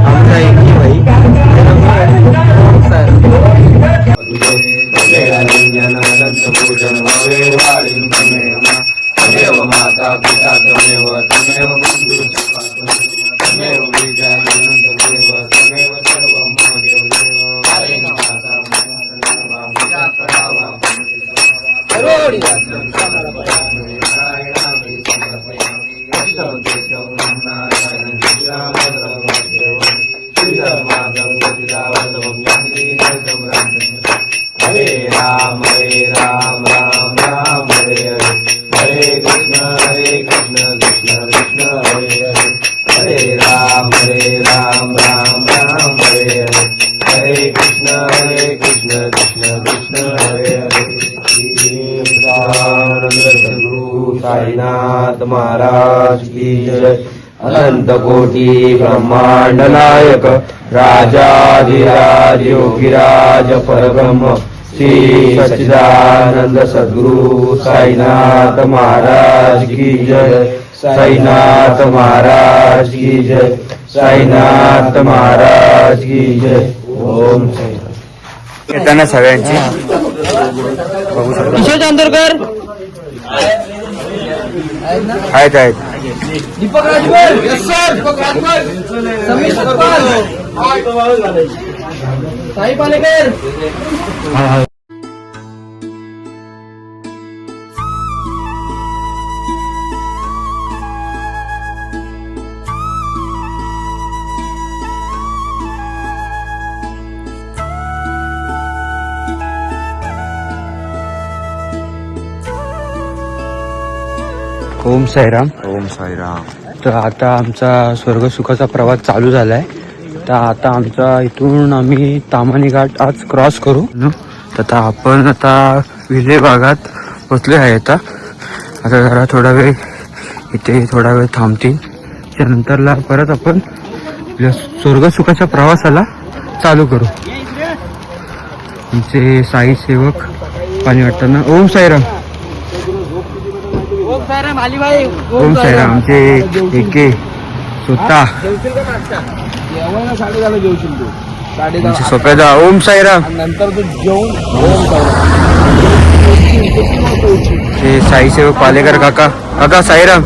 आमचा एक भाई तमेव माता पिता तमेव तमेव बंधु तमेव विद्यानंद देव तमेव सर्वं देव देव हरे माता पिता करावा करोडी हरे राम राम राम हरे हरे हरे कृष्ण कृष्ण कृष्ण हरे हरे हरे राम राम राम हरे हरे हरे कृष्ण कृष्ण कृष्ण हरे हरे सद्गुरु साईनाथ महाराज की जय। अनंत कोटि ब्रह्मांड नायक राजाधिराज योगीराज परब्रह्म श्री सच्चिदानंद सद्गुरु साईनाथ महाराज की जय। साईनाथ महाराज की जय। साईनाथ महाराज की जय। ओम साईनाथ। येताना सगळ्यांची बघू शकता किशोर चांदोरकर आहेत दीपक राजभर यस सर दीपक राजभर समीर सतपाल साई पालेकर ओम साईराम। ओम साईराम। तर आता आमचा स्वर्गसुखाचा प्रवास चालू झालाय। तर आता आमचा इथून आम्ही तामानी घाट आज क्रॉस करू। तर आपण आता विले भागात पोचले आहे। आता जरा थोडा वेळ इथे थोडा वेळ थांबतील, त्यानंतरला परत आपण स्वर्गसुखाच्या प्रवासाला चालू करू। आमचे साई सेवक पाणी वाटताना ओम साईराम ओम साईराम आमचे एके स्वतः सोप्यादा ओम साईराम नंतर तू जेवून ते साई सेवक पालेकर काका काका साईराम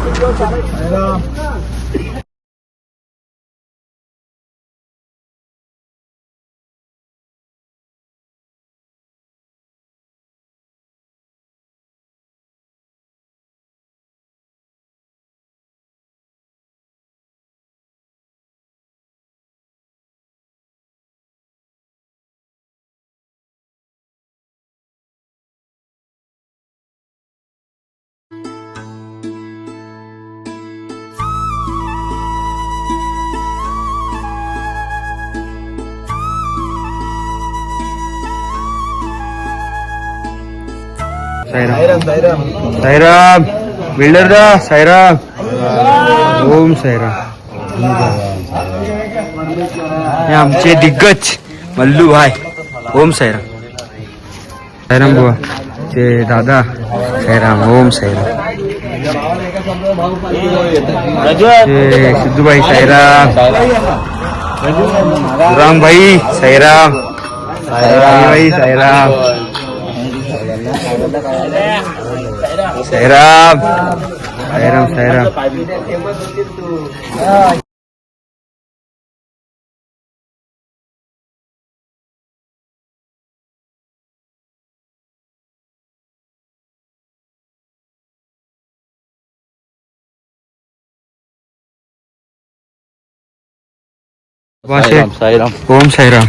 साईराम बिल्डर दा साईराम ओम साईराम। हे आमचे दिग्गज मल्लू भाई ओम साईराम साईराम बुवा ते दादा साईराम ओम साईराम ते सिद्धूभाई साईराम राम भाई साईराम भाई साईराम साईराम साईराम साईराम साईराम ओम साईराम।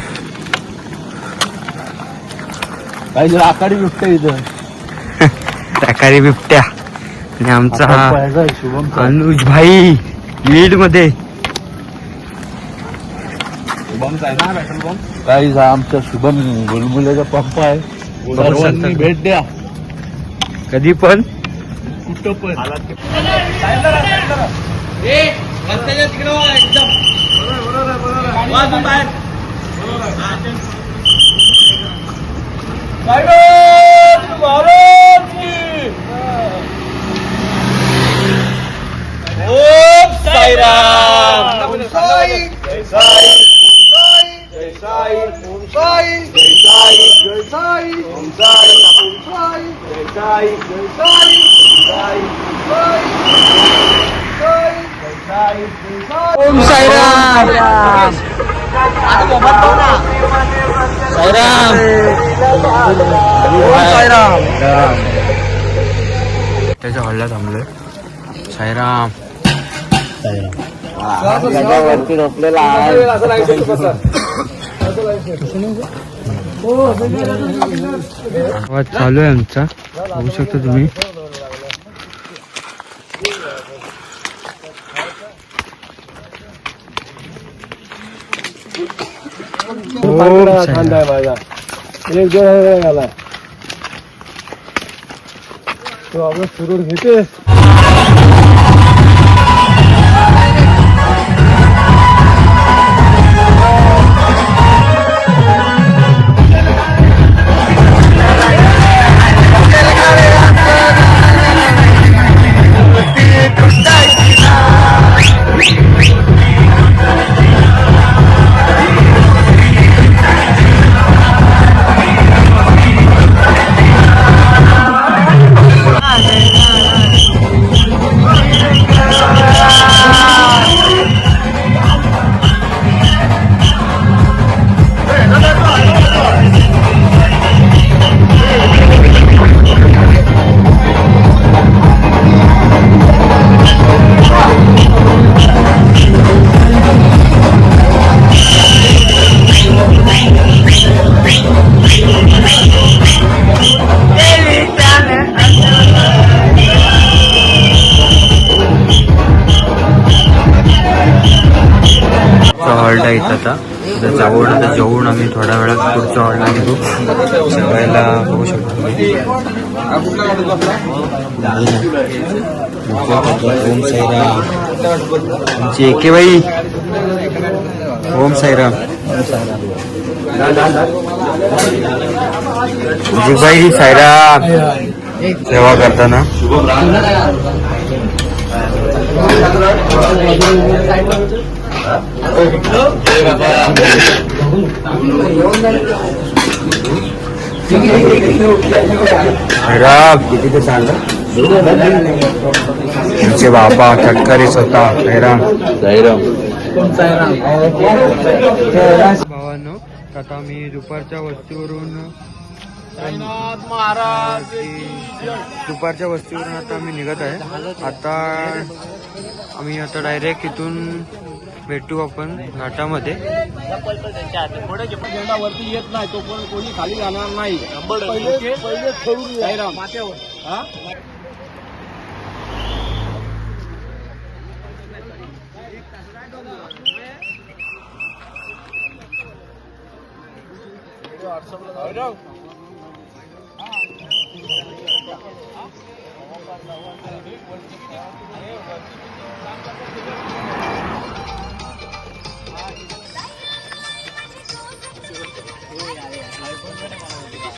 काय आकाडी बिबट्या इथं टाकारी बिबट्या आणि आमचा अनुज भाई लीड मध्ये काही आमचा शुभम गुलमुलेचा पंप आहे, सर्वांनी भेट द्या कधी पण कुठं पण। ओम साईराम. साईराम. त्याच्या हल्ला थांबलोय. साईराम. वरती झोपलेला आवाज चालू आहे आमचा, बघू शकता तुम्ही. खांदा आहे माझा एक दोन झाला तो आपण सुरू घेते. हॉल्ट आहे आता जाऊन आता जेवून आम्ही थोड्या वेळात पुढच्या हॉल्टला निघू. जेवायला बघू शकतो. ओम साईराम. आमची एके बाई. ओम साईराम. बाई साईराम. सेवा करताना किती सांगा तुमचे बाबा तटकरी स्वतः साईराम. भावांनो, आता मी दुपारच्या वस्तीवरून आता आम्ही निघत आहे. आता आम्ही डायरेक्ट इथून भेटू आपण घाटामध्ये. झेंडा वरती येत नाही तो पण कोणी खाली जाणार नाही. पहिले ठेवून साईराम हा